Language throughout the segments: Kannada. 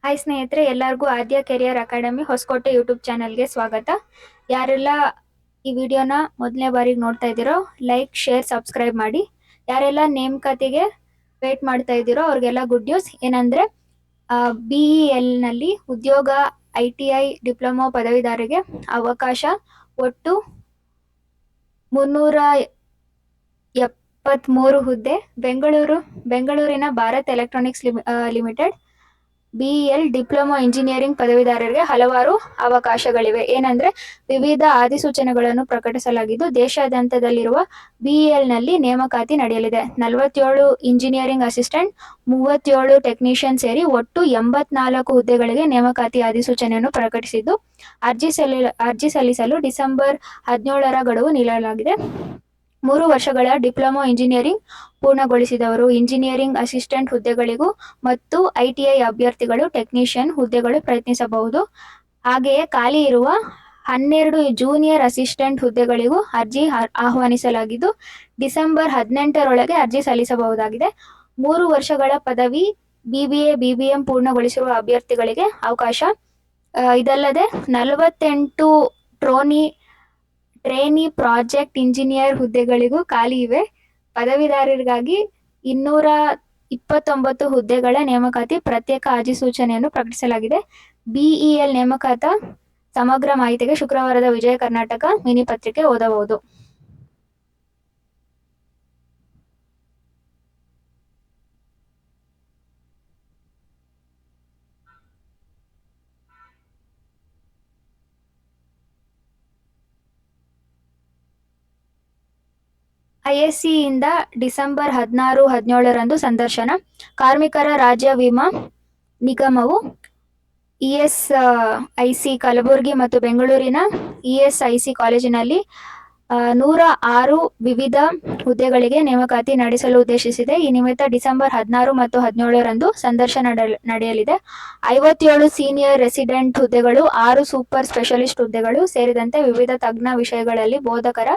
ಹಾಯ್ ಸ್ನೇಹಿತರೆ, ಎಲ್ಲರಿಗೂ ಆದ್ಯ ಕೆರಿಯರ್ ಅಕಾಡೆಮಿ ಹೊಸಕೋಟೆ ಯೂಟ್ಯೂಬ್ ಚಾನಲ್ಗೆ ಸ್ವಾಗತ. ಯಾರೆಲ್ಲ ಈ ವಿಡಿಯೋನ ಮೊದಲನೇ ಬಾರಿಗೆ ನೋಡ್ತಾ ಇದ್ದೀರೋ ಲೈಕ್, ಶೇರ್, ಸಬ್ಸ್ಕ್ರೈಬ್ ಮಾಡಿ. ಯಾರೆಲ್ಲ ನೇಮಕಾತಿಗೆ ವೇಟ್ ಮಾಡ್ತಾ ಇದ್ದೀರೋ ಅವ್ರಿಗೆಲ್ಲ ಗುಡ್ ನ್ಯೂಸ್ ಏನಂದ್ರೆ BELನಲ್ಲಿ ಉದ್ಯೋಗ ITI ಡಿಪ್ಲೊಮಾ ಪದವೀಧರರಿಗೆ ಅವಕಾಶ. ಒಟ್ಟು 373 ಹುದ್ದೆ. ಬೆಂಗಳೂರಿನ Bharat electronics limited BEL diploma engineering ಪದವೀಧರರಿಗೆ ಹಲವಾರು ಅವಕಾಶಗಳಿವೆ. ಏನಂದ್ರೆ ವಿವಿಧ ಅಧಿಸೂಚನೆಗಳನ್ನು ಪ್ರಕಟಿಸಲಾಗಿದ್ದು ದೇಶಾದ್ಯಂತದಲ್ಲಿರುವ BELನಲ್ಲಿ ನೇಮಕಾತಿ ನಡೆಯಲಿದೆ. 47 ಇಂಜಿನಿಯರಿಂಗ್ ಅಸಿಸ್ಟೆಂಟ್, 37 ಟೆಕ್ನಿಷಿಯನ್ ಸೇರಿ ಒಟ್ಟು 84 ಹುದ್ದೆಗಳಿಗೆ ನೇಮಕಾತಿ ಅಧಿಸೂಚನೆಯನ್ನು ಪ್ರಕಟಿಸಿದ್ದು ಅರ್ಜಿ ಸಲ್ಲಿಸಲು ಡಿಸೆಂಬರ್ 17ರ ಗಡುವು ನೀಡಲಾಗಿದೆ. 3 ವರ್ಷಗಳ ಡಿಪ್ಲೊಮಾ ಇಂಜಿನಿಯರಿಂಗ್ ಪೂರ್ಣಗೊಳಿಸಿದವರು ಇಂಜಿನಿಯರಿಂಗ್ ಅಸಿಸ್ಟೆಂಟ್ ಹುದ್ದೆಗಳಿಗೂ ಮತ್ತು ITI ಅಭ್ಯರ್ಥಿಗಳು ಟೆಕ್ನಿಷಿಯನ್ ಹುದ್ದೆಗಳು ಪ್ರಯತ್ನಿಸಬಹುದು. ಹಾಗೆಯೇ ಖಾಲಿ ಇರುವ 12 ಜೂನಿಯರ್ ಅಸಿಸ್ಟೆಂಟ್ ಹುದ್ದೆಗಳಿಗೂ ಅರ್ಜಿ ಆಹ್ವಾನಿಸಲಾಗಿದ್ದು ಡಿಸೆಂಬರ್ 18ರೊಳಗೆ ಅರ್ಜಿ ಸಲ್ಲಿಸಬಹುದಾಗಿದೆ. 3 ವರ್ಷಗಳ ಪದವಿ BBA BBM ಪೂರ್ಣಗೊಳಿಸಿರುವ ಅಭ್ಯರ್ಥಿಗಳಿಗೆ ಅವಕಾಶ. ಇದಲ್ಲದೆ 48 ಟ್ರೇನಿ ಪ್ರಾಜೆಕ್ಟ್ ಇಂಜಿನಿಯರ್ ಹುದ್ದೆಗಳಿಗೂ ಖಾಲಿ ಇವೆ. ಪದವೀಧರರಿಗಾಗಿ 229 ಹುದ್ದೆಗಳ ನೇಮಕಾತಿ ಪ್ರತ್ಯೇಕ ಅಧಿಸೂಚನೆಯನ್ನು ಪ್ರಕಟಿಸಲಾಗಿದೆ. BEL ನೇಮಕಾತ ಸಮಗ್ರ ಮಾಹಿತಿಗೆ ಶುಕ್ರವಾರದ ವಿಜಯ ಕರ್ನಾಟಕ ಮಿನಿ ಪತ್ರಿಕೆ ಓದಬಹುದು. ISCಯಿಂದ ಡಿಸೆಂಬರ್ 16-17ರಂದು ಸಂದರ್ಶನ. ಕಾರ್ಮಿಕರ ರಾಜ್ಯ ವಿಮಾ ನಿಗಮವು ESIC ಕಲಬುರಗಿ ಮತ್ತು ಬೆಂಗಳೂರಿನ ESIC ಕಾಲೇಜಿನಲ್ಲಿ 106 ವಿವಿಧ ಹುದ್ದೆಗಳಿಗೆ ನೇಮಕಾತಿ ನಡೆಸಲು ಉದ್ದೇಶಿಸಿದೆ. ಈ ನಿಮಿತ್ತ ಡಿಸೆಂಬರ್ 16 ಮತ್ತು 17ರಂದು ಸಂದರ್ಶನ ನಡೆಯಲಿದೆ. 57 ಸೀನಿಯರ್ ರೆಸಿಡೆಂಟ್ ಹುದ್ದೆಗಳು, 6 ಸೂಪರ್ ಸ್ಪೆಷಲಿಸ್ಟ್ ಹುದ್ದೆಗಳು ಸೇರಿದಂತೆ ವಿವಿಧ ತಜ್ಞ ವಿಷಯಗಳಲ್ಲಿ ಬೋಧಕರ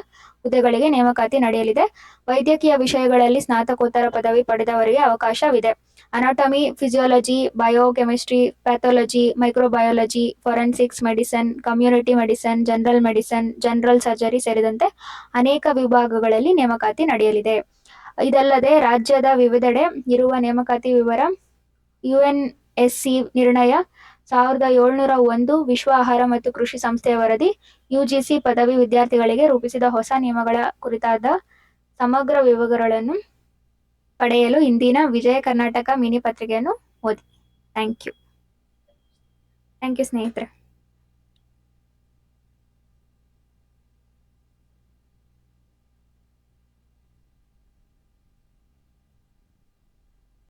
ಹುದ್ದೆಗಳಿಗೆ ನೇಮಕಾತಿ ನಡೆಯಲಿದೆ. ವೈದ್ಯಕೀಯ ವಿಷಯಗಳಲ್ಲಿ ಸ್ನಾತಕೋತ್ತರ ಪದವಿ ಪಡೆದವರಿಗೆ ಅವಕಾಶವಿದೆ. Anatomy, physiology, biochemistry, pathology, microbiology, forensics medicine, community medicine, general medicine, general surgery ಸೇರಿದಂತೆ ಅನೇಕ ವಿಭಾಗಗಳಲ್ಲಿ ನೇಮಕಾತಿ ನಡೆಯಲಿದೆ. ಇದಲ್ಲದೆ ರಾಜ್ಯದ ವಿವಿಧೆಡೆ ಇರುವ ನೇಮಕಾತಿ ವಿವರ UNSC ನಿರ್ಣಯ 1701 ವಿಶ್ವ ಆಹಾರ ಮತ್ತು ಕೃಷಿ ಸಂಸ್ಥೆಯ ವರದಿ, UGC ಪದವಿ ವಿದ್ಯಾರ್ಥಿಗಳಿಗೆ ರೂಪಿಸಿದ ಹೊಸ ನಿಯಮಗಳ ಕುರಿತಾದ ಸಮಗ್ರ ವಿವರಗಳನ್ನು ಪಡೆಯಲು ಇಂದಿನ ವಿಜಯ ಕರ್ನಾಟಕ ಮಿನಿ ಪತ್ರಿಕೆಯನ್ನು ಓದಿ. ಥ್ಯಾಂಕ್ ಯು ಸ್ನೇಹಿತರೆ.